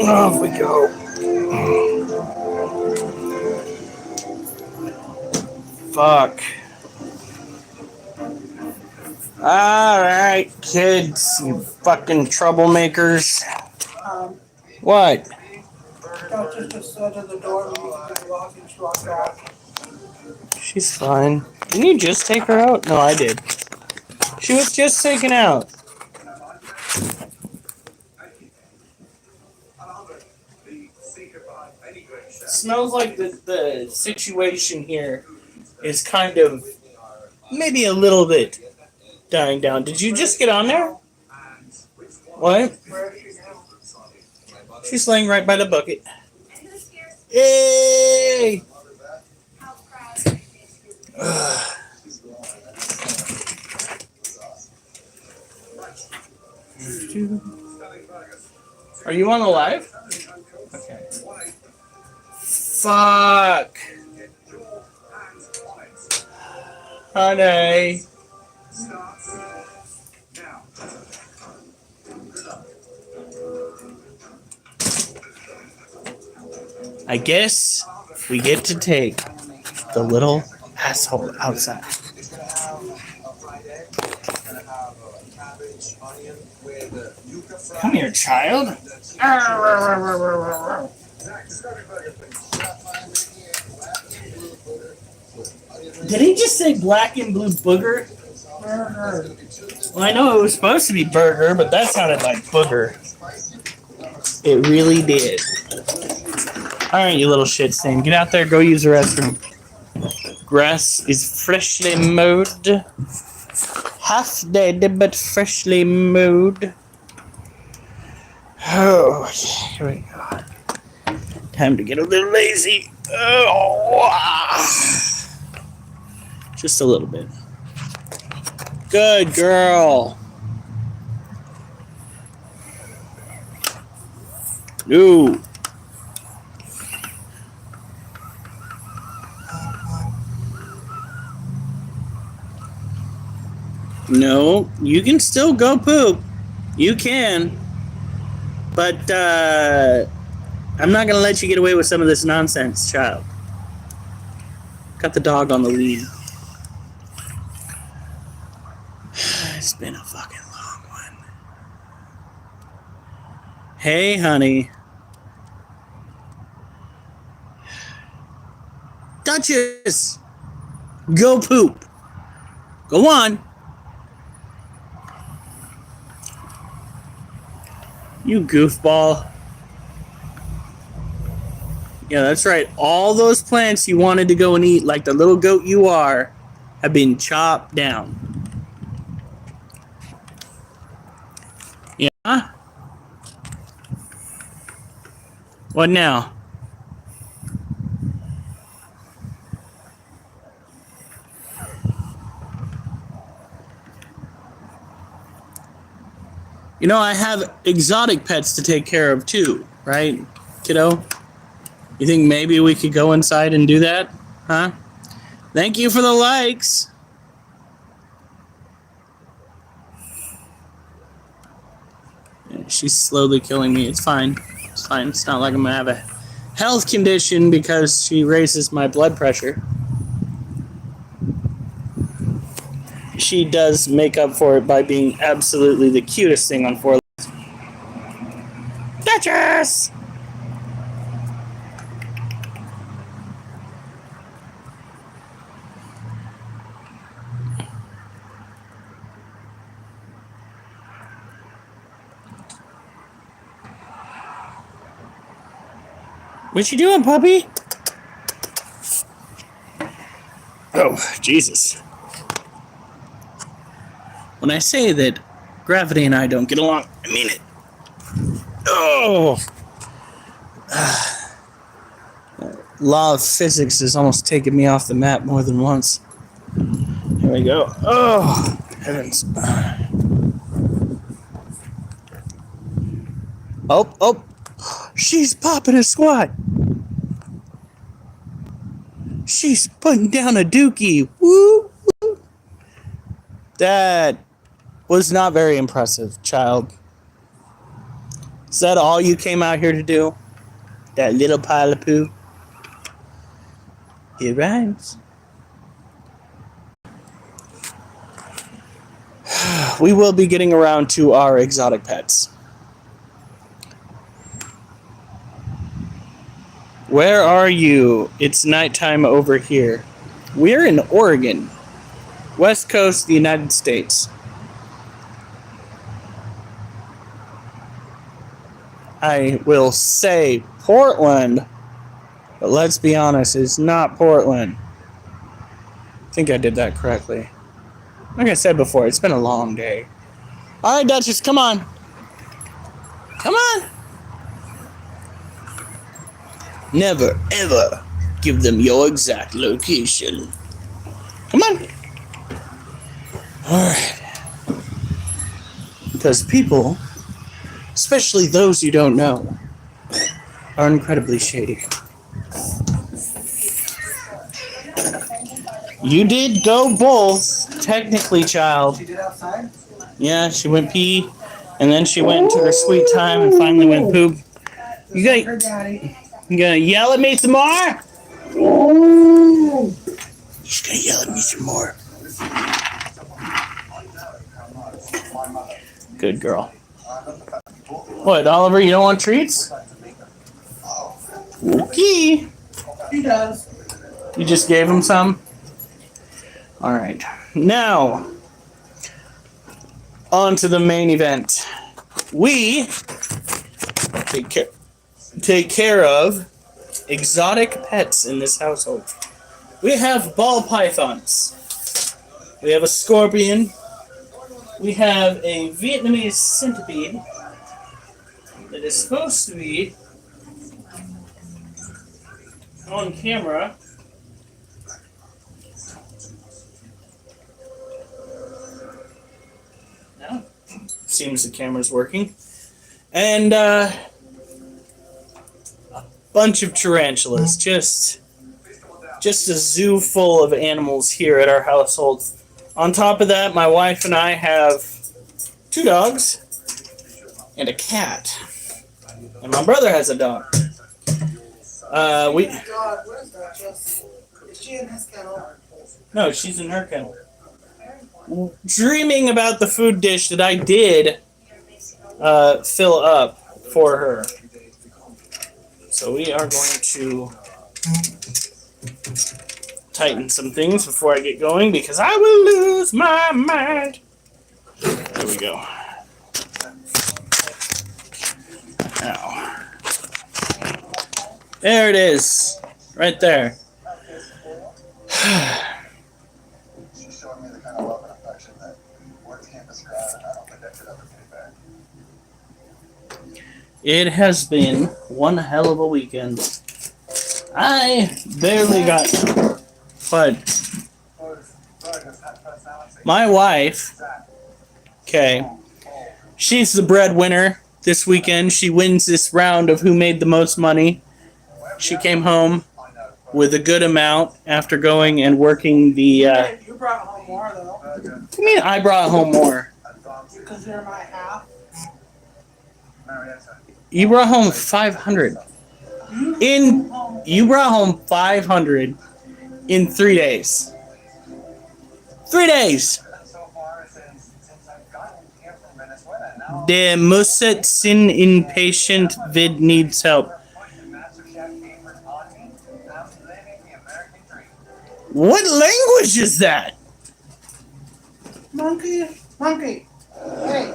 Off we go. Fuck. Alright, kids, you fucking troublemakers. What? She's fine. Didn't you just take her out? No, I did. She was just taken out. Smells like the situation here is kind of maybe a little bit dying down. Did you just get on there? What? She's laying right by the bucket. Hey! Are you on the live? Okay. Fuck. Honey. I guess we get to take the little asshole outside. Come here, child. Did he just say black and blue booger? Well, I know it was supposed to be burger, but that sounded like booger. It really did. Alright, you little shit stain. Get out there, go use the restroom. Grass is freshly mowed. Half dead, but freshly mowed. Oh, here we go. Time to get a little lazy. Oh, just a little bit. Good girl. Ooh. No, you can still go poop. You can. But I'm not going to let you get away with some of this nonsense, child. Got the dog on the lead. It's been a fucking long one. Hey, honey. Duchess! Go poop. Go on. You goofball. Yeah, that's right. All those plants you wanted to go and eat like the little goat you are have been chopped down. Yeah? What now? You know, I have exotic pets to take care of too, right, kiddo? You think maybe we could go inside and do that? Huh? Thank you for the likes. Yeah, she's slowly killing me. It's fine. It's fine. It's not like I'm going to have a health condition because she raises my blood pressure. She does make up for it by being absolutely the cutest thing on 4 legs. Duchess! What you doing, puppy? Oh, Jesus. When I say that gravity and I don't get along, I mean it. Oh! Law of physics has almost taken me off the map more than once. Here we go. Oh, heavens. Oh. She's popping a squat. She's putting down a dookie. Woo! That was not very impressive, child. Is that all you came out here to do? That little pile of poo? It rhymes. We will be getting around to our exotic pets. Where are you? It's nighttime over here. We're in Oregon, West Coast of the United States. I will say Portland, but let's be honest, it's not Portland. I think I did that correctly. Like I said before, it's been a long day. All right, Duchess, come on. Come on. Never, ever give them your exact location. Come on. All right. Because people, especially those you don't know, are incredibly shady. You did go both, technically, child. She did outside? Yeah, she went pee, and then she went to her sweet time and finally went poop. You gonna yell at me some more? She's gonna yell at me some more. Good girl. What, Oliver, you don't want treats? Okay. He does. You just gave him some? Alright. Now, on to the main event. We take care of exotic pets in this household. We have ball pythons. We have a scorpion. We have a Vietnamese centipede that is supposed to be on camera. No. Seems the camera's working. And a bunch of tarantulas. Just a zoo full of animals here at our household. On top of that, my wife and I have 2 dogs and a cat. And my brother has a dog. Is she in his kennel? No, she's in her kennel. Dreaming about the food dish that I did fill up for her. So we are going to tighten some things before I get going because I will lose my mind. There we go. Now. There it is. Right there. She's showing me the kind of love and affection that words can't describe, and I don't think I could ever pay back. It has been one hell of a weekend. I barely got... But my wife, okay, she's the breadwinner this weekend. She wins this round of who made the most money. She came home with a good amount after going and working the... You brought home more, though. What do you mean I brought home more? Because you're my half. You brought home 500. You brought home 500 in 3 days. 3 days. Der Musset sin impatient vid needs help. What language is that? Monkey. Hey.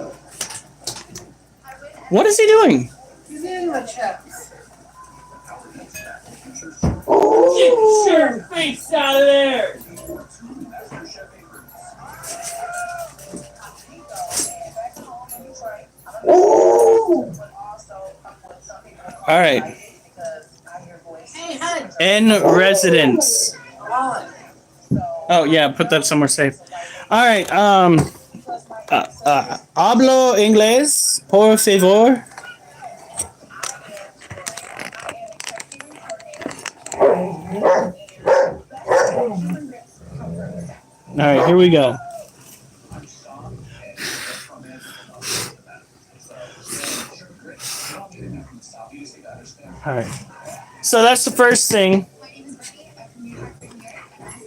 What is he doing? He's eating my chips. Get your face out of there! All right. Hey, hun. In residence. Oh yeah, put that somewhere safe. All right. Hablo inglés, por favor. All right, here we go. Alright. So that's the first thing.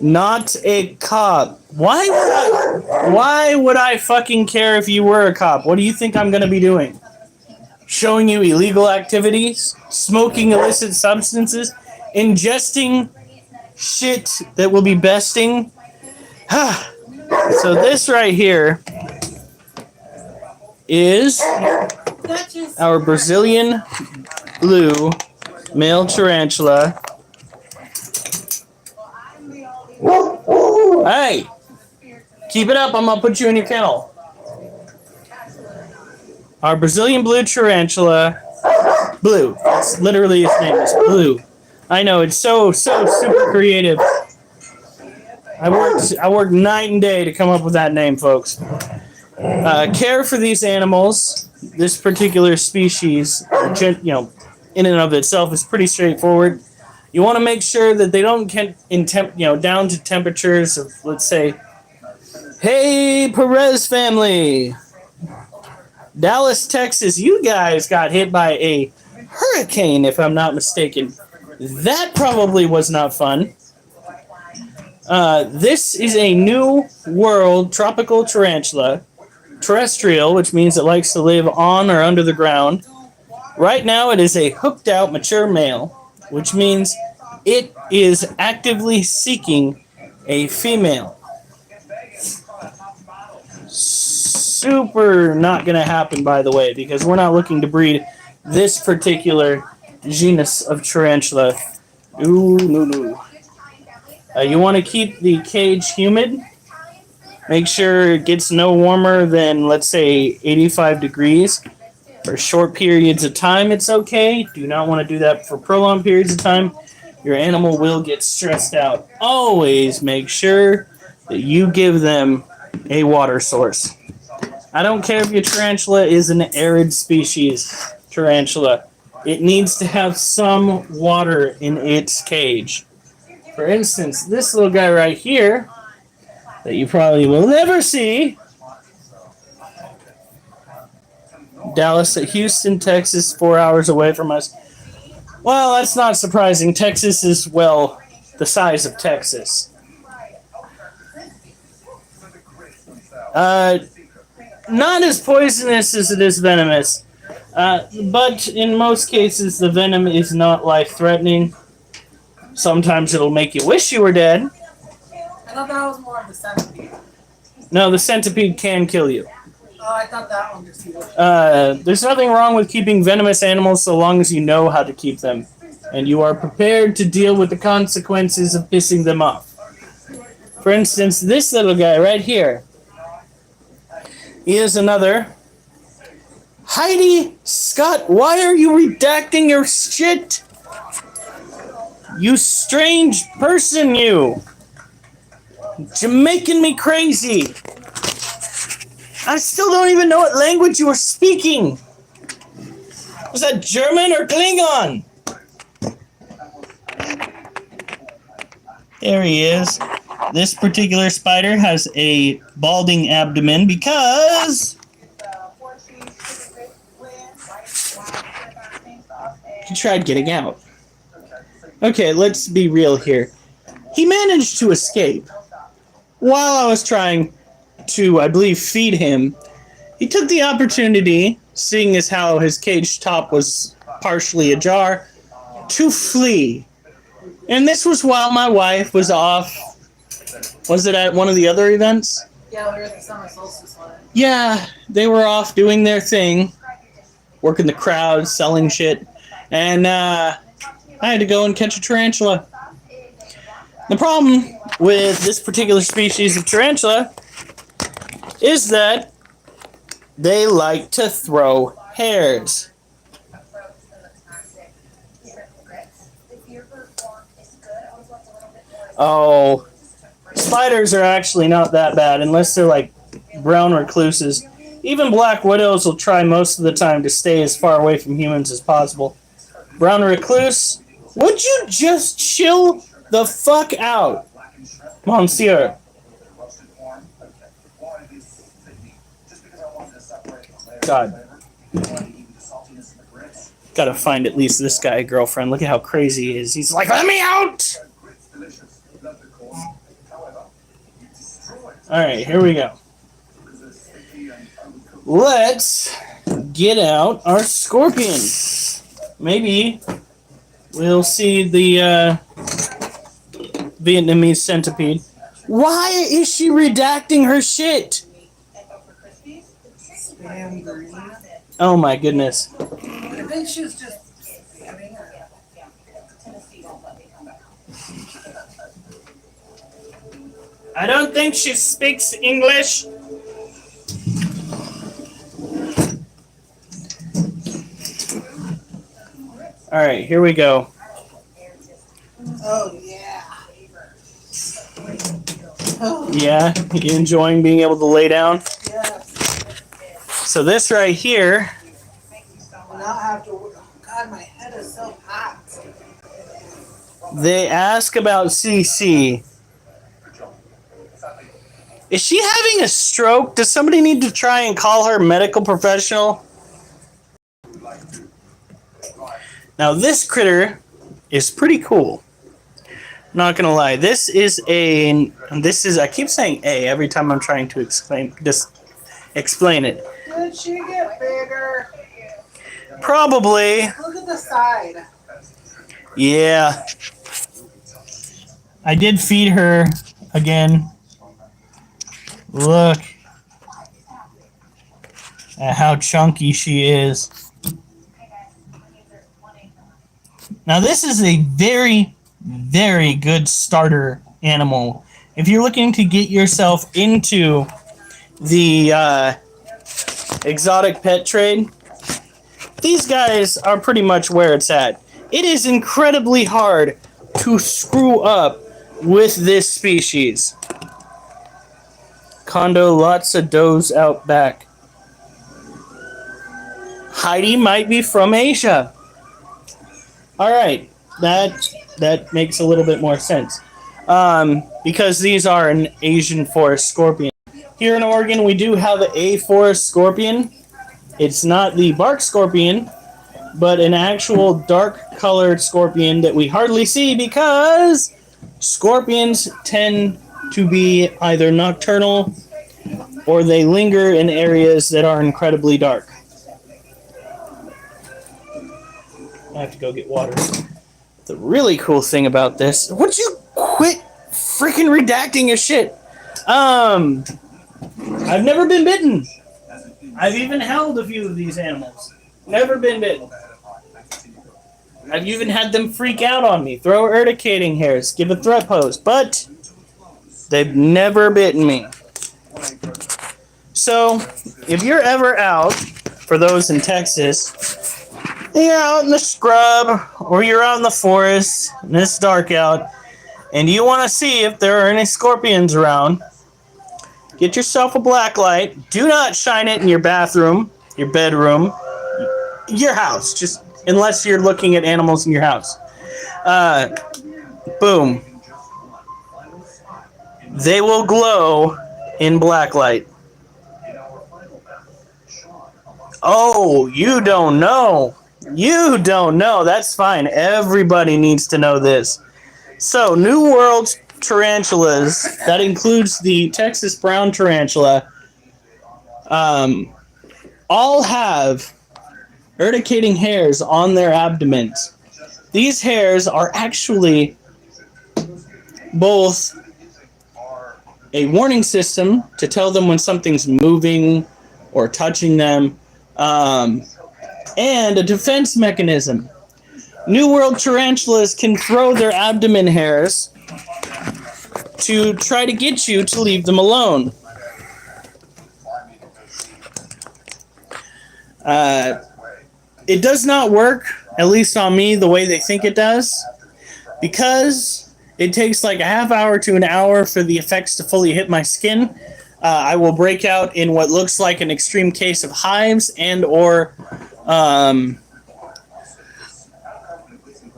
Not a cop. Why would I fucking care if you were a cop? What do you think I'm gonna be doing? Showing you illegal activities? Smoking illicit substances? Ingesting shit that will be besting? So this right here is our Brazilian blue male tarantula. Hey, keep it up. I'm gonna put you in your kennel. Our Brazilian blue tarantula, Blue. That's literally its name is Blue. I know it's so super creative. I worked night and day to come up with that name, folks. Care for these animals, this particular species, in and of itself is pretty straightforward. You want to make sure that they don't get down to temperatures of, let's say, hey, Perez family, Dallas, Texas, you guys got hit by a hurricane, if I'm not mistaken. That probably was not fun. This is a new world tropical tarantula, terrestrial, which means it likes to live on or under the ground. Right now, it is a hooked out mature male, which means it is actively seeking a female. Super not going to happen, by the way, because we're not looking to breed this particular genus of tarantula. Ooh, no. You want to keep the cage humid. Make sure it gets no warmer than, let's say, 85 degrees. For short periods of time, it's okay. Do not want to do that for prolonged periods of time. Your animal will get stressed out. Always make sure that you give them a water source. I don't care if your tarantula is an arid species tarantula. It needs to have some water in its cage. For instance, this little guy right here, that you probably will never see, Dallas at Houston, Texas, 4 hours away from us. Well, that's not surprising. Texas is, well, the size of Texas. Not as poisonous as it is venomous. But in most cases, the venom is not life-threatening. Sometimes it'll make you wish you were dead. I thought that was more of the centipede. No, the centipede can kill you. Oh, I thought that one just healed. There's nothing wrong with keeping venomous animals so long as you know how to keep them. And you are prepared to deal with the consequences of pissing them off. For instance, this little guy right here. He is another. Heidi Scott, why are you redacting your shit? You strange person, you. You're making me crazy. I still don't even know what language you were speaking. Was that German or Klingon? There he is. This particular spider has a balding abdomen because he tried getting out. Okay, let's be real here. He managed to escape. While I was trying to, I believe, feed him, he took the opportunity, seeing as how his cage top was partially ajar, to flee. And this was while my wife was off. Was it at one of the other events? Yeah, we were at the summer solstice one. Yeah, they were off doing their thing, working the crowd, selling shit, and I had to go and catch a tarantula. The problem with this particular species of tarantula is that they like to throw hairs. Oh, spiders are actually not that bad unless they're like brown recluses. Even black widows will try most of the time to stay as far away from humans as possible. Brown recluse, would you just chill the fuck out, Monsieur? God. Gotta find at least this guy a girlfriend. Look at how crazy he is. He's like, let me out! Alright, here we go. Let's get out our scorpion. Maybe we'll see the Vietnamese centipede. Why is she redacting her shit? Spam green. Oh my goodness. I think she was just spamming her. I don't think she speaks English. All right, here we go. Oh, yeah. Yeah, you enjoying being able to lay down? Yes. So this right here, And now I have to. Oh, God, my head is so hot. they ask about CC. Is she having a stroke? Does somebody need to try and call her medical professional? Now this critter is pretty cool. Not gonna lie. This is I keep saying A every time I'm trying to explain it. Did she get bigger? Probably. Look at the side. Yeah. I did feed her again. Look at how chunky she is. Now this is a very, very good starter animal. If you're looking to get yourself into the exotic pet trade, these guys are pretty much where it's at. It is incredibly hard to screw up with this species. Condo, lots of does out back. Heidi might be from Asia. All right, that makes a little bit more sense. Because these are an Asian forest scorpion. Here in Oregon, we do have a forest scorpion. It's not the bark scorpion, but an actual dark-colored scorpion that we hardly see because scorpions tend to be either nocturnal or they linger in areas that are incredibly dark. I have to go get water. The really cool thing about this, would you quit freaking redacting your shit? I've never been bitten. I've even held a few of these animals. Never been bitten. I've even had them freak out on me, throw urticating hairs, give a threat pose, but they've never bitten me. So, if you're ever out, for those in Texas, you're out in the scrub or you're out in the forest and it's dark out and you want to see if there are any scorpions around, get yourself a black light. Do not shine it in your bathroom, your bedroom, your house, just unless you're looking at animals in your house. Boom. They will glow in black light. Oh, you don't know. You don't know. That's fine. Everybody needs to know this. So, New World tarantulas, that includes the Texas brown tarantula, all have urticating hairs on their abdomens. These hairs are actually both a warning system to tell them when something's moving or touching them, and a defense mechanism. New World tarantulas can throw their abdomen hairs to try to get you to leave them alone. It does not work, at least on me, the way they think it does, because it takes like a half hour to an hour for the effects to fully hit my skin. I will break out in what looks like an extreme case of hives and or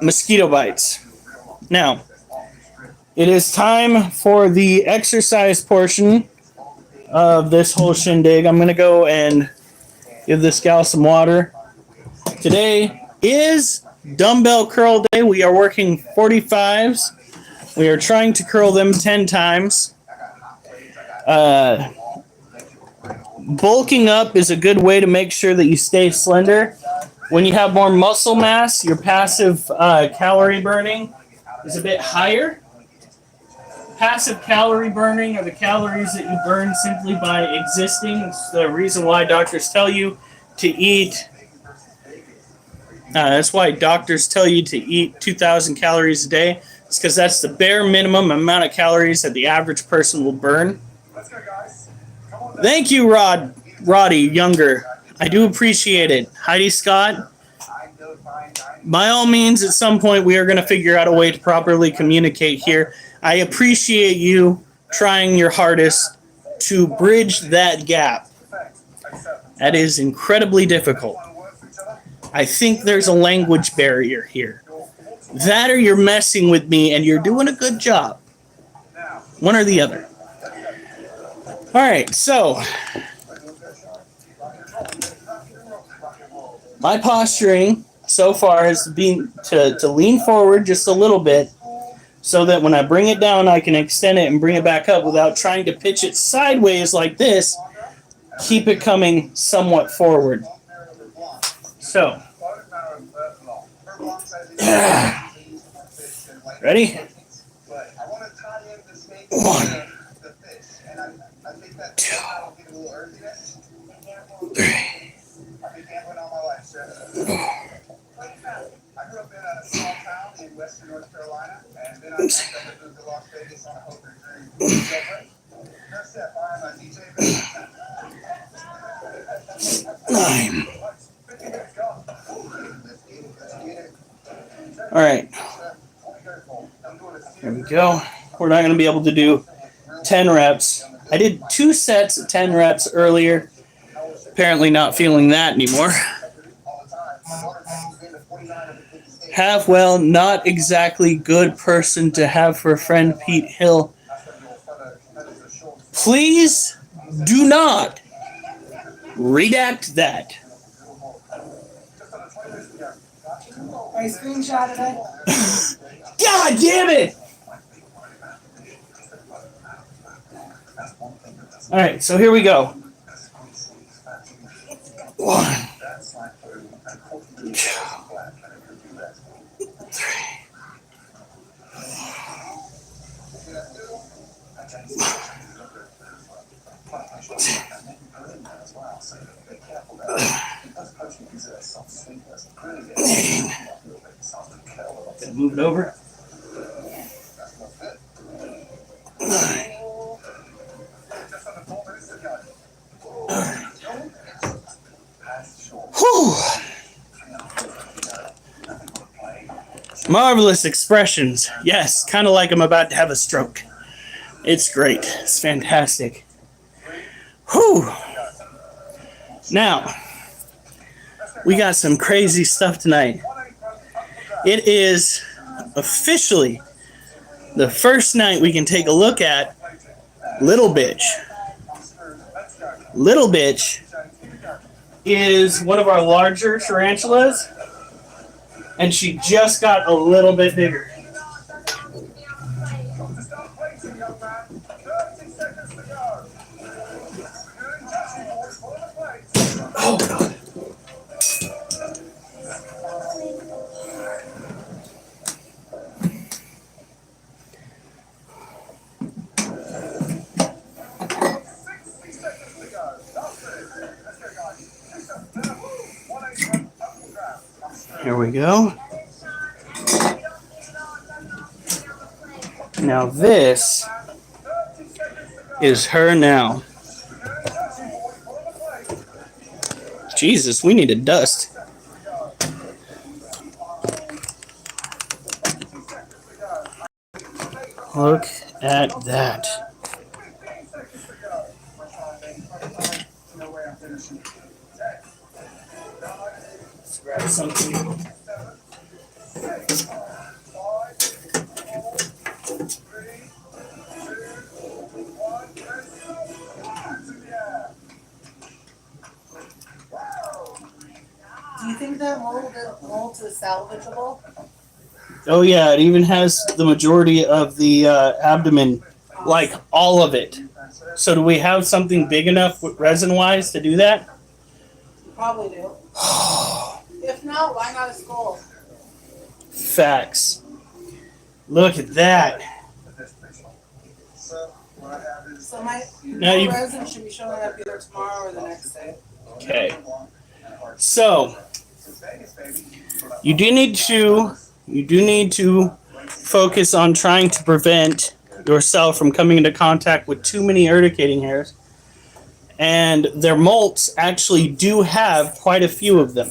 mosquito bites. Now, it is time for the exercise portion of this whole shindig. I'm going to go and give this gal some water. Today, is dumbbell curl day. We are working 45s. We are trying to curl them 10 times. Bulking up is a good way to make sure that you stay slender. When you have more muscle mass, your passive calorie burning is a bit higher. Passive calorie burning are the calories that you burn simply by existing. It's the reason why doctors tell you to eat. That's why doctors tell you to eat 2,000 calories a day. It's because that's the bare minimum amount of calories that the average person will burn. Thank you, Roddy Younger. I do appreciate it. Heidi Scott. By all means, at some point, we are going to figure out a way to properly communicate here. I appreciate you trying your hardest to bridge that gap. That is incredibly difficult. I think there's a language barrier here. That or you're messing with me and you're doing a good job. One or the other. All right, so my posturing so far has been to lean forward just a little bit so that when I bring it down, I can extend it and bring it back up without trying to pitch it sideways like this. Keep it coming somewhat forward. So, ready? 1, 2, 3. I grew up in a small town in western North Carolina, and then I moved to Las Vegas on a hooker dream. First step, I'm a DJ. 9. All right. There we go. We're not going to be able to do 10 reps. I did 2 sets of 10 reps earlier. Apparently not feeling that anymore. Well, not exactly good person to have for a friend, Pete Hill. Please do not redact that. I screenshotted it. God damn it! All right, so here we go. 1, 2, 3. Move it over. 9. Whew. Marvelous expressions. Yes, kind of like I'm about to have a stroke. It's great. It's fantastic. Whew. Now, we got some crazy stuff tonight. It is officially the first night we can take a look at Little Bitch. Little Bitch is one of our larger tarantulas, and she just got a little bit bigger. Oh, God. Here we go. Now this is her now. Jesus, we need to dust. Look at that. Let's grab something. you think that mold is salvageable? Oh yeah, it even has the majority of the abdomen, like all of it. So do we have something big enough resin-wise to do that? Probably do. If not, why not a skull? Facts. Look at that. So my Now you. resin should be showing up either tomorrow or the next day. Okay. So you do need to focus on trying to prevent yourself from coming into contact with too many urticating hairs. And their molts actually do have quite a few of them.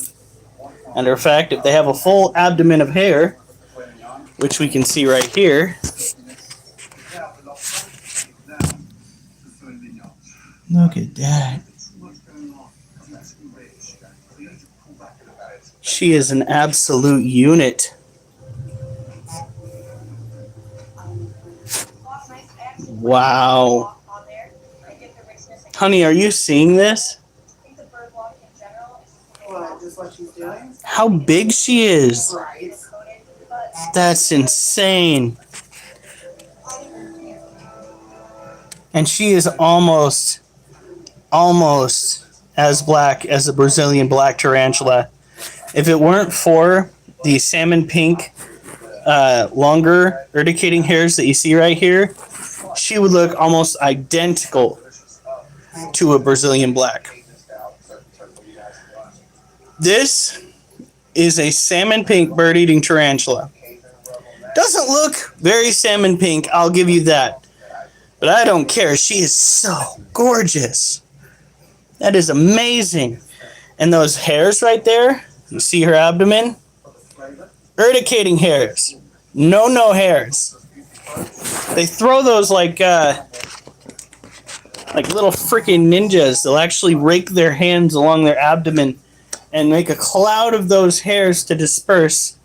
Matter of fact, if they have a full abdomen of hair, which we can see right here. Look at that. She is an absolute unit. Wow. Honey, are you seeing this? What, just what she's doing? How big she is. Right. That's insane. And she is almost as black as the Brazilian black tarantula. If it weren't for the salmon pink, longer urticating hairs that you see right here, she would look almost identical to a Brazilian black. This is a salmon pink bird-eating tarantula. Doesn't look very salmon pink, I'll give you that. But I don't care. She is so gorgeous. That is amazing. And those hairs right there, you see her abdomen? Urticating hairs. No hairs. They throw those like little freaking ninjas. They'll actually rake their hands along their abdomen and make a cloud of those hairs to disperse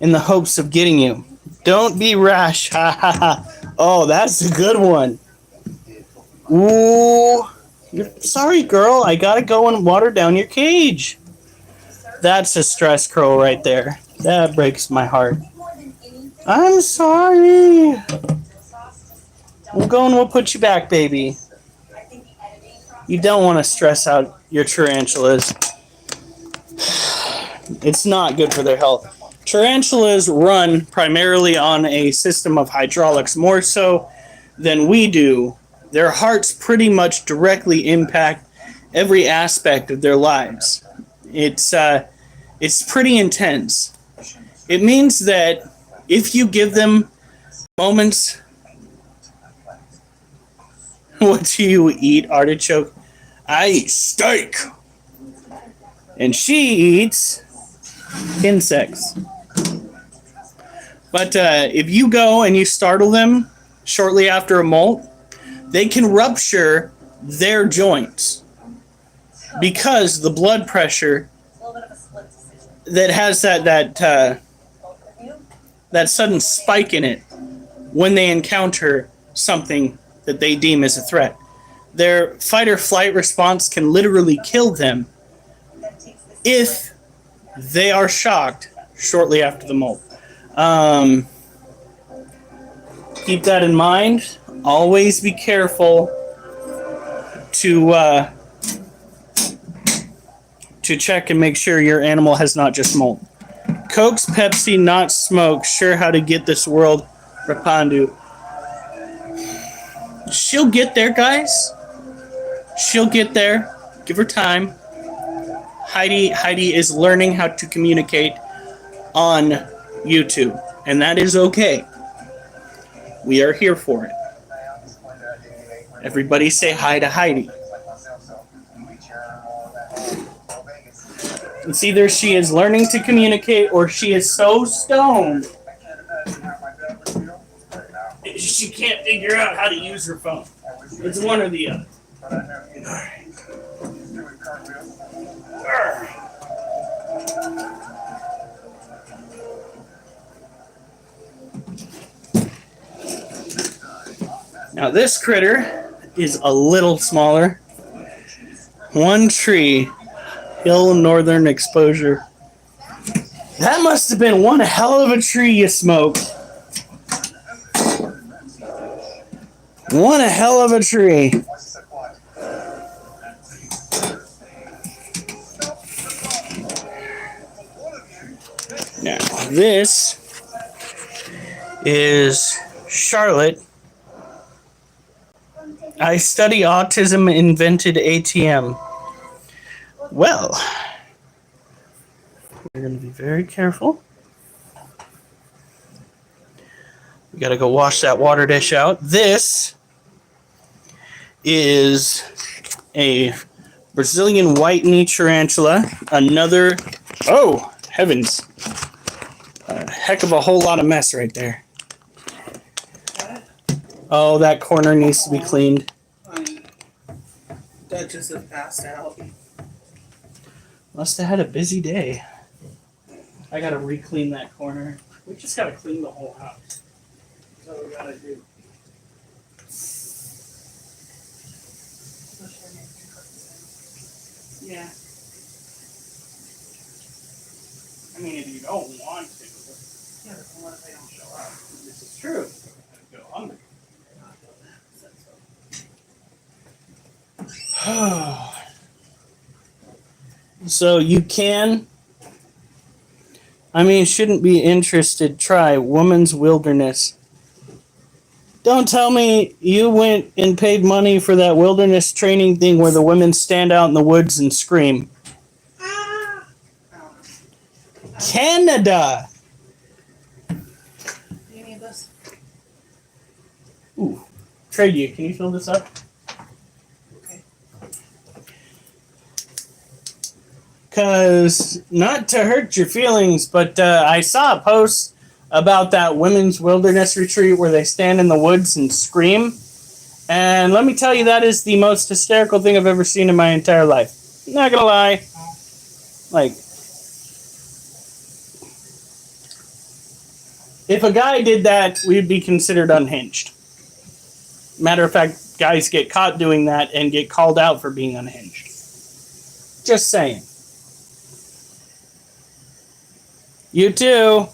in the hopes of getting you. Don't be rash. Ha ha ha. Oh, that's a good one. Ooh. Sorry, girl. I gotta go and water down your cage. That's a stress curl right there. That breaks my heart. I'm sorry. We'll go and we'll put you back, baby. You don't want to stress out your tarantulas. It's not good for their health. Tarantulas run primarily on a system of hydraulics, more so than we do. Their hearts pretty much directly impact every aspect of their lives. It's pretty intense. It means that if you give them moments, what do you eat, artichoke? I eat steak. And she eats insects. But if you go and you startle them shortly after a molt, they can rupture their joints because the blood pressure that has that sudden spike in it when they encounter something that they deem as a threat. Their fight or flight response can literally kill them if they are shocked shortly after the molt. Keep that in mind. Always be careful to check and make sure your animal has not just molt. Cokes, Pepsi, not smoke. Sure how to get this world. Rapandu. She'll get there, guys. She'll get there. Give her time. Heidi is learning how to communicate on YouTube, and that is okay. We are here for it. Everybody say hi to Heidi. It's either she is learning to communicate or she is so stoned she can't figure out how to use her phone. It's one or the other. Now this critter is a little smaller. One tree, hill northern exposure. That must have been one hell of a tree you smoked. One hell of a tree. Why is it so quiet? Now, this is Charlotte. I study autism, invented ATM. Well, we're going to be very careful. We got to go wash that water dish out. This is a Brazilian white knee tarantula. Another, oh, heavens. A heck of a whole lot of mess right there. Oh, that corner needs to be cleaned. Duchess has passed out. Must have had a busy day. I gotta re-clean that corner. We just gotta clean the whole house. That's what we gotta do. Yeah. I mean, if you don't want to. Yeah, but what if they don't show up? This is true. I go hungry. So you can, I mean, shouldn't be interested. Try Woman's Wilderness. Don't tell me you went and paid money for that wilderness training thing where the women stand out in the woods and scream. Ah! Canada! Do you need this? Ooh. Trade you. Can you fill this up? Okay. Because, not to hurt your feelings, but I saw a post about that women's wilderness retreat where they stand in the woods and scream. And let me tell you, that is the most hysterical thing I've ever seen in my entire life. Not gonna lie. Like, if a guy did that, we'd be considered unhinged. Matter of fact, guys get caught doing that and get called out for being unhinged. Just saying. You too.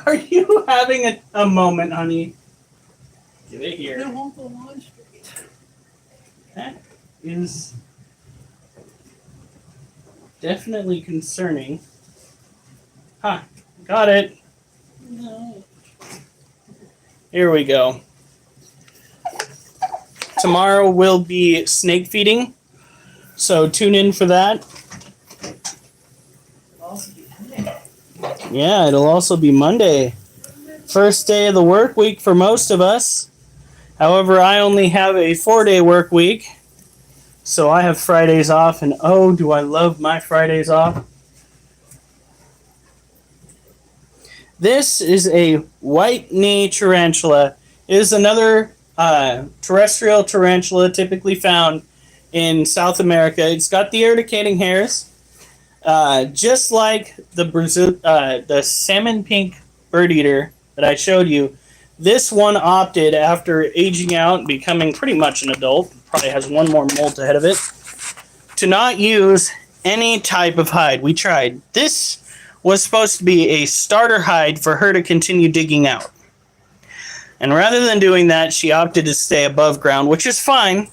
Are you having a moment, honey? Get it here. No home for lunch. That is definitely concerning. Huh. Got it. No. Here we go. Tomorrow will be snake feeding, so tune in for that. Yeah, it'll also be Monday. First day of the work week for most of us. However, I only have a 4-day work week, so I have Fridays off, and oh, do I love my Fridays off. This is a white knee tarantula. It is another terrestrial tarantula typically found in South America. It's got the urticating hairs. Just like the salmon pink bird eater that I showed you, this one opted, after aging out and becoming pretty much an adult, probably has one more molt ahead of it, to not use any type of hide. We tried. This was supposed to be a starter hide for her to continue digging out. And rather than doing that, she opted to stay above ground, which is fine,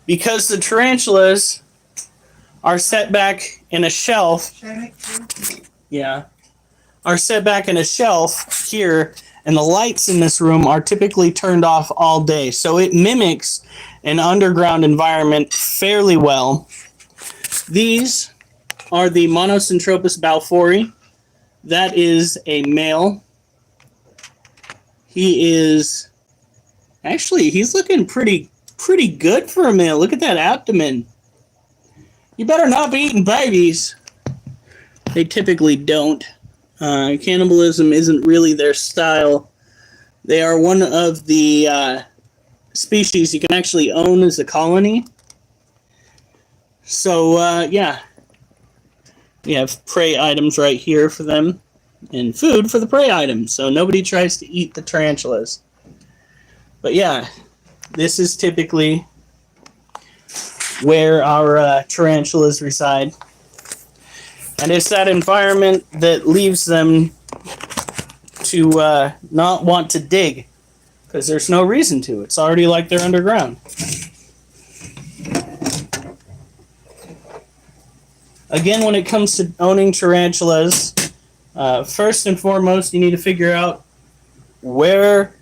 because the tarantulas are set back in a shelf. Should I make two? Yeah. Are set back in a shelf here, and the lights in this room are typically turned off all day. So it mimics an underground environment fairly well. These are the Monocentropas balfouri. That is a male. He's looking pretty good for a male. Look at that abdomen. You better not be eating babies. They typically don't. Cannibalism isn't really their style. They are one of the species you can actually own as a colony. So, yeah. We have prey items right here for them, and food for the prey items, so nobody tries to eat the tarantulas. But yeah, this is typically where our tarantulas reside. And it's that environment that leaves them to not want to dig, because there's no reason to. It's already like they're underground. Again, when it comes to owning tarantulas, first and foremost, you need to figure out where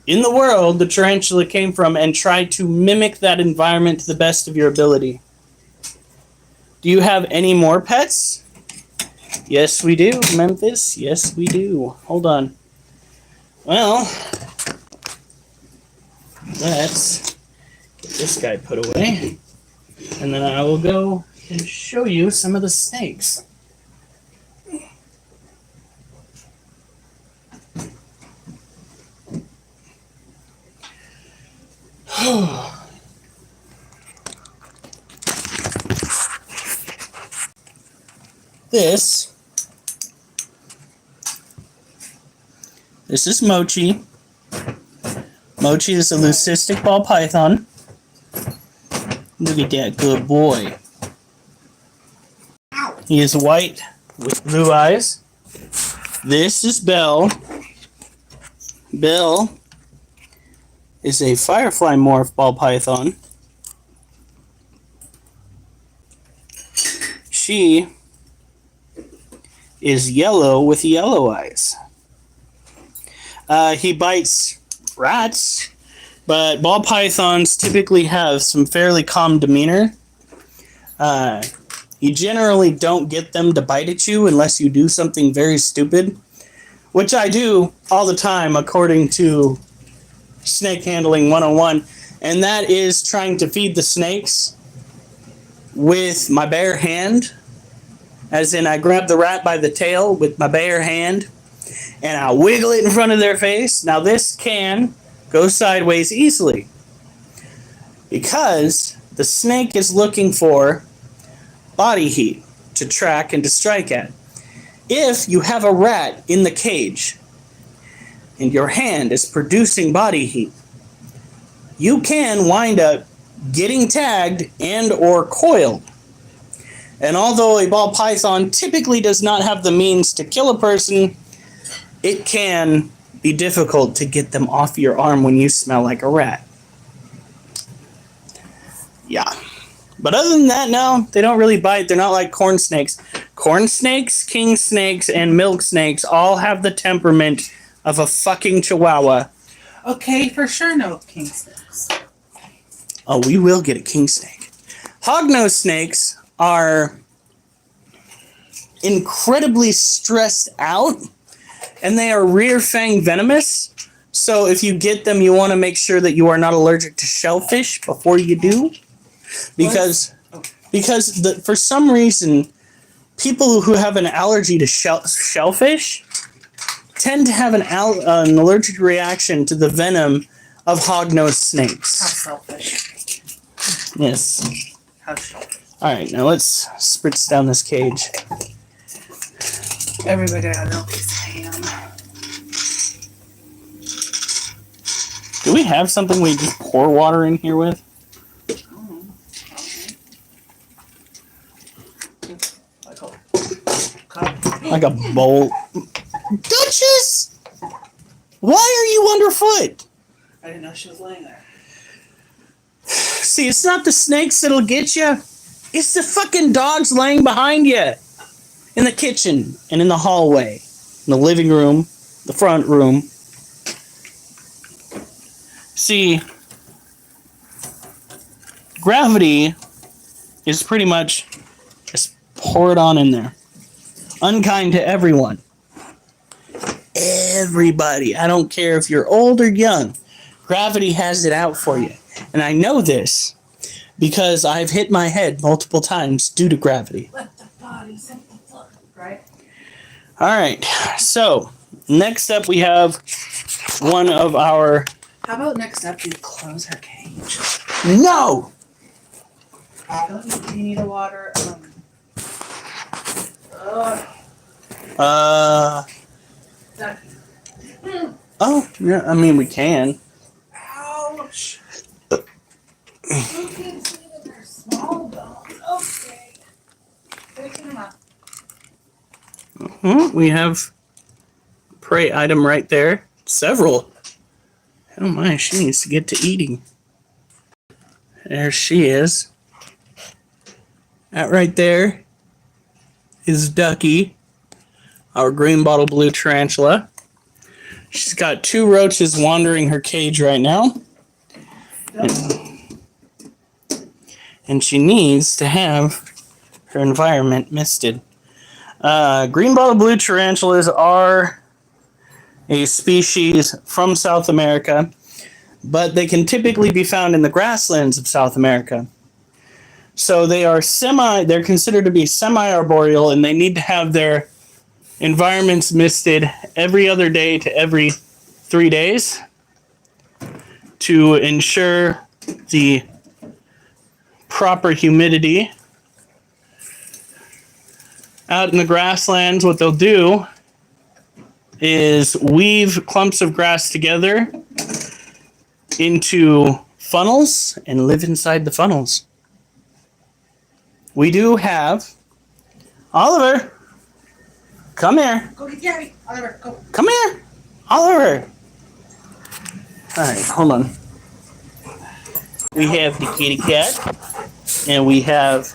in the world the tarantula came from and try to mimic that environment to the best of your ability. Do you have any more pets? Yes, we do, Memphis. Yes, we do. Hold on. Well, let's get this guy put away, and then I will go and show you some of the snakes. This is Mochi. Mochi is a leucistic ball python. Look at that good boy. He is white with blue eyes. This is Belle. Belle is a firefly morph ball python. She is yellow with yellow eyes. He bites rats, but ball pythons typically have some fairly calm demeanor. You generally don't get them to bite at you unless you do something very stupid, which I do all the time according to Snake Handling 101, and that is trying to feed the snakes with my bare hand. As in, I grab the rat by the tail with my bare hand, and I wiggle it in front of their face. Now, this can go sideways easily, because the snake is looking for body heat to track and to strike at. If you have a rat in the cage, and your hand is producing body heat, you can wind up getting tagged and or coiled. And although a ball python typically does not have the means to kill a person, it can be difficult to get them off your arm when you smell like a rat. Yeah. But other than that, no, they don't really bite. They're not like corn snakes. Corn snakes, king snakes, and milk snakes all have the temperament of a fucking chihuahua. Okay, for sure no king snakes. Oh, we will get a king snake. Hognose snakes are incredibly stressed out, and they are rear fang venomous. So if you get them, you want to make sure that you are not allergic to shellfish before you do, because for some reason, people who have an allergy to shellfish tend to have an allergic reaction to the venom of hognose snakes. How selfish. Yes. How selfish. All right, now let's spritz down this cage. Everybody got a little piece of ham. Do we have something we just pour water in here with? Like a bowl. Duchess! Why are you underfoot? I didn't know she was laying there. See, it's not the snakes that'll get you. It's the fucking dogs laying behind you. In the kitchen and in the hallway. In the living room. The front room. See, gravity is pretty much just pour it on in there. Unkind to everyone. Everybody. I don't care if you're old or young. Gravity has it out for you. And I know this because I've hit my head multiple times due to gravity. Let the body simple flow, right? Alright, so next up we have one of our How about next up, you close her cage? No! Don't you need a water? Ducky. Oh, yeah, I mean, we can. Ouch. Look at their small bone. Okay. Take him up. We have prey item right there. Several. Oh my, she needs to get to eating. There she is. That right there is Ducky, our green bottle blue tarantula. She's got 2 roaches wandering her cage right now. And she needs to have her environment misted. Green bottle blue tarantulas are a species from South America, but they can typically be found in the grasslands of South America. So they're considered to be semi-arboreal, and they need to have their environments misted every other day to every 3 days to ensure the proper humidity. Out in the grasslands, what they'll do is weave clumps of grass together into funnels and live inside the funnels. We do have Oliver. Come here. Go get Gary. Oliver, go. Come here. Oliver. All right, hold on. We have the kitty cat, and we have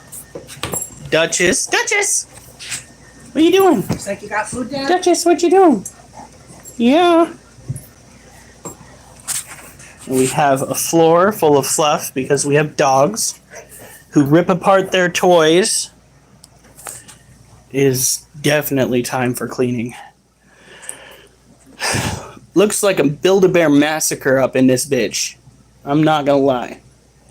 Duchess. Duchess! What are you doing? Looks like you got food, Dad. Duchess, what you doing? Yeah. We have a floor full of fluff because we have dogs who rip apart their toys. It is definitely time for cleaning. Looks like a Build-A-Bear massacre up in this bitch. I'm not gonna lie.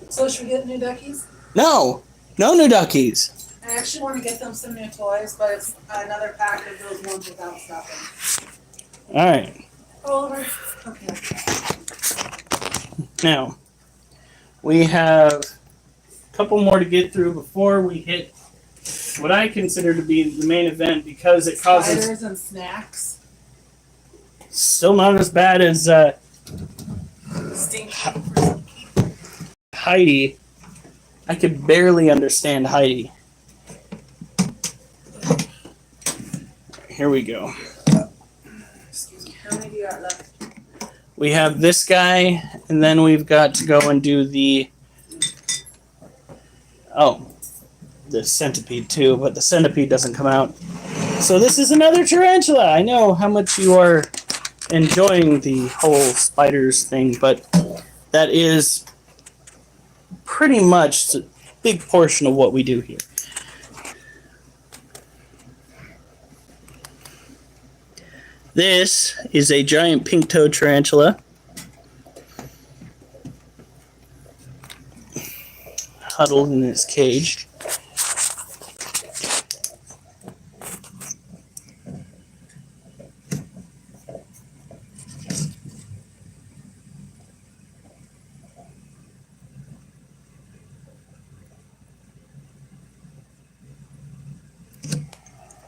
So should we get new duckies? No! No new duckies! I actually want to get them some new toys, but it's another pack of those ones without stuffing. Alright. Oliver. Okay. Now, we have a couple more to get through before we hit what I consider to be the main event because it causes... Spiders and snacks. Still not as bad as Stinky. Heidi. I could barely understand Heidi. Here we go. Excuse me. How many do you got left? We have this guy, and then we've got to go and do the centipede too, but the centipede doesn't come out. So this is another tarantula. I know how much you are enjoying the whole spiders thing, but that is pretty much a big portion of what we do here. This is a giant pink-toed tarantula. Huddled in its cage.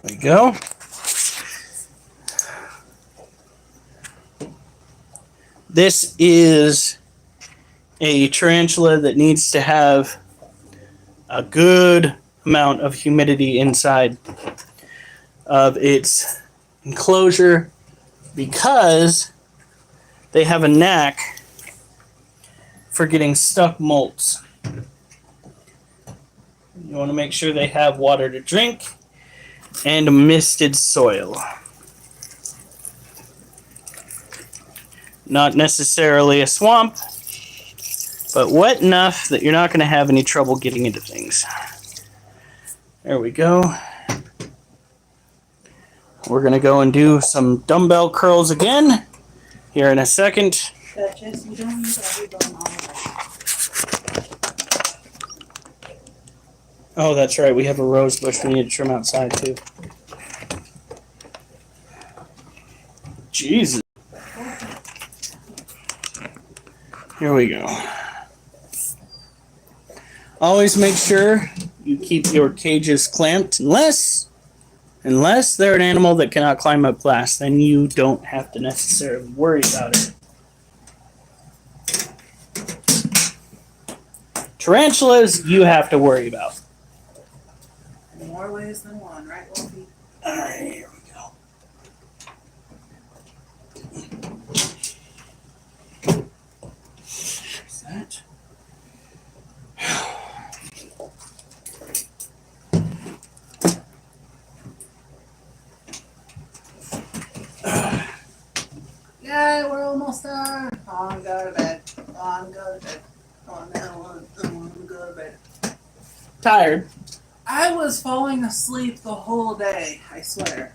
There we go. This is a tarantula that needs to have a good amount of humidity inside of its enclosure because they have a knack for getting stuck molts. You want to make sure they have water to drink and misted soil. Not necessarily a swamp, but wet enough that you're not going to have any trouble getting into things. There we go. We're going to go and do some dumbbell curls again here in a second. Duchess, you don't need every bone, Oliver. Oh, that's right. We have a rose bush we need to trim outside too. Jesus. Here we go. Always make sure you keep your cages clamped unless they're an animal that cannot climb up glass, then you don't have to necessarily worry about it. Tarantulas, you have to worry about. More ways than one, right, Wolfie? Alright, here we go. There's that. Yeah, we're almost there. On, go to bed. On, go to bed. On, now, on, go to bed. Tired. I was falling asleep the whole day, I swear.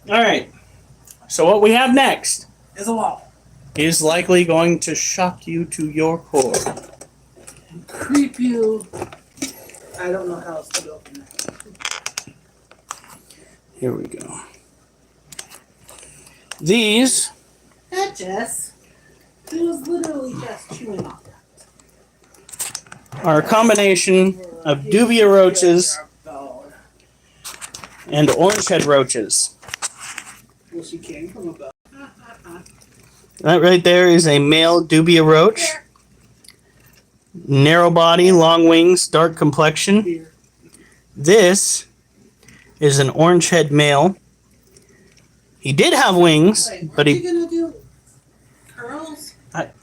Alright. So what we have next Is a wall. is likely going to shock you to your core. Creep you. I don't know how else to go from there. Here we go. These That Jess. He was literally just chewing on that. are a combination of dubia roaches and orange head roaches. Well, she came from above. That right there is a male dubia roach. Narrow body, long wings, dark complexion. Here. This is an orange head male. He did have wings, Wait, but are you he... gonna do curls?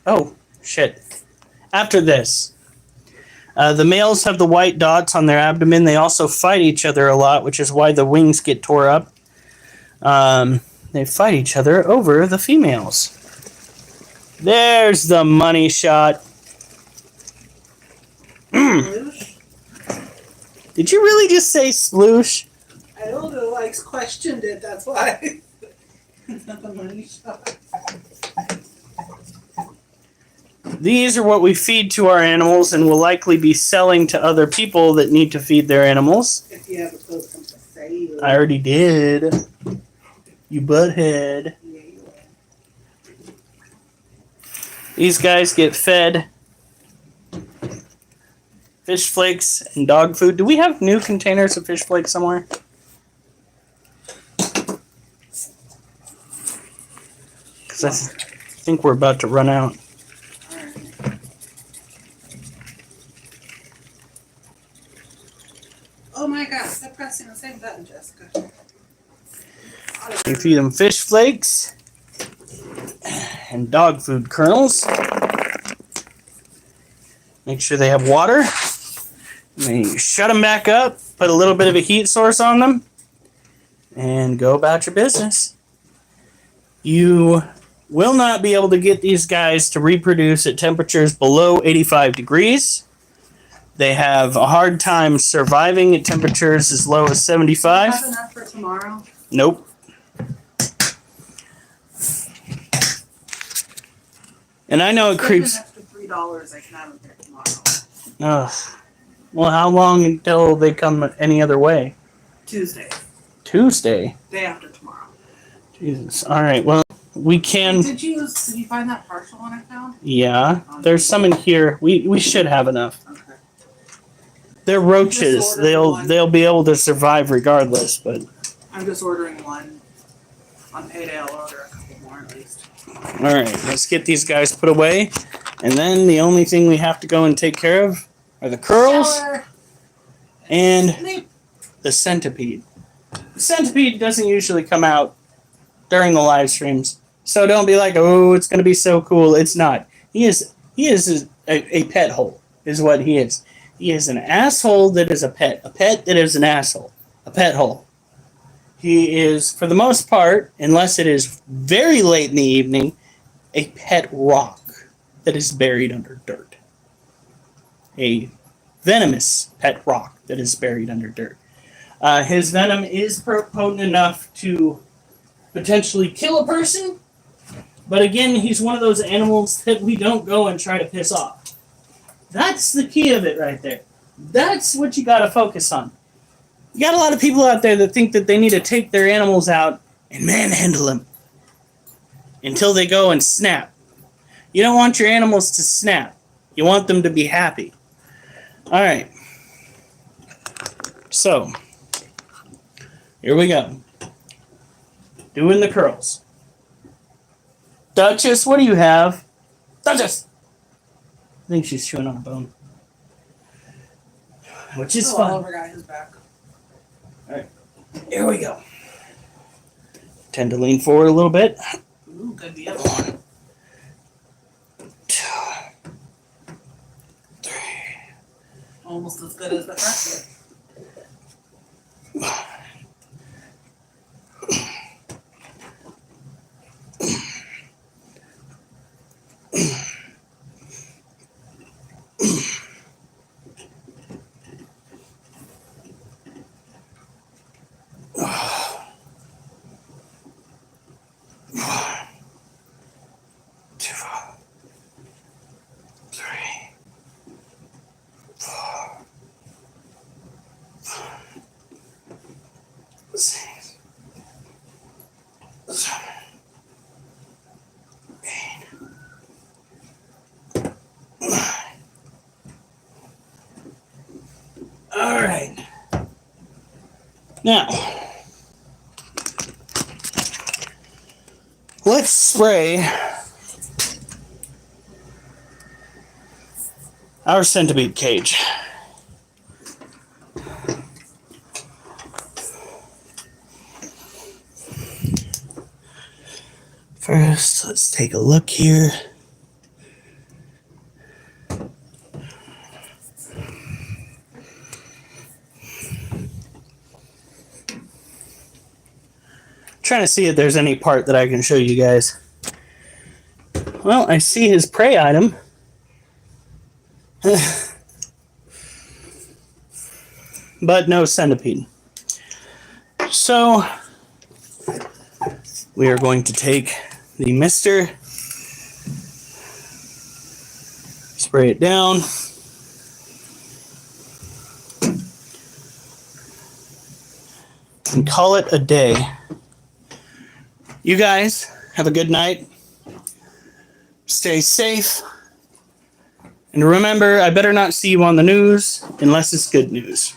Oh, shit. After this. The males have the white dots on their abdomen. They also fight each other a lot, which is why the wings get tore up. They fight each other over the females. There's the money shot. Sploosh? Did you really just say sploosh? I don't know, like questioned it, that's why. It's not the money shot. These are what we feed to our animals and will likely be selling to other people that need to feed their animals. If you ever post them for sale. I already did. You butthead. Yeah, you will. These guys get fed fish flakes and dog food. Do we have new containers of fish flakes somewhere? Because I think we're about to run out. Oh my gosh, stop pressing the same button, Jessica. You feed them fish flakes and dog food kernels. Make sure they have water. And then you shut them back up, put a little bit of a heat source on them, and go about your business. You will not be able to get these guys to reproduce at temperatures below 85 degrees. They have a hard time surviving at temperatures as low as 75. Have enough for tomorrow? Nope. And I know it creeps. An extra $3 I can have them here tomorrow. Ugh. Well, how long until they come any other way? Tuesday. Tuesday. Day after tomorrow. Jesus. All right. Well, we can. Did you find that partial one I found? Yeah. There's some in here. We should have enough. Okay. They're roaches. They'll be able to survive regardless. But I'm just ordering one. On payday, I'll order a couple more at least. all right. Let's get these guys put away, and then the only thing we have to go and take care of are the curls Shower. and Sleep. the centipede. The centipede doesn't usually come out during the live streams, so don't be like, "Oh, it's going to be so cool." It's not. He is a pet hole, is what he is. He is an asshole that is a pet that is an asshole, a pet hole. He is, for the most part, unless it is very late in the evening, a pet rock that is buried under dirt. A venomous pet rock that is buried under dirt. His venom is potent enough to potentially kill a person, but again, he's one of those animals that we don't go and try to piss off. That's the key of it right there. That's what you got to focus on. You got a lot of people out there that think that they need to take their animals out and manhandle them until they go and snap. You don't want your animals to snap. You want them to be happy. All right. So, here we go. Doing the curls. Duchess, what do you have? Duchess! I think she's chewing on a bone. Which is fun. Oliver got his back. Here we go. Tend to lean forward a little bit. Ooh, good deal. 1, 2, 3. Almost as good as the first one. All right. Now, let's spray our centipede cage. First, let's take a look here. Trying to see if there's any part that I can show you guys. Well, I see his prey item. But no centipede. So we are going to take the mister, spray it down. And call it a day. You guys have a good night. Stay safe. And remember, I better not see you on the news unless it's good news.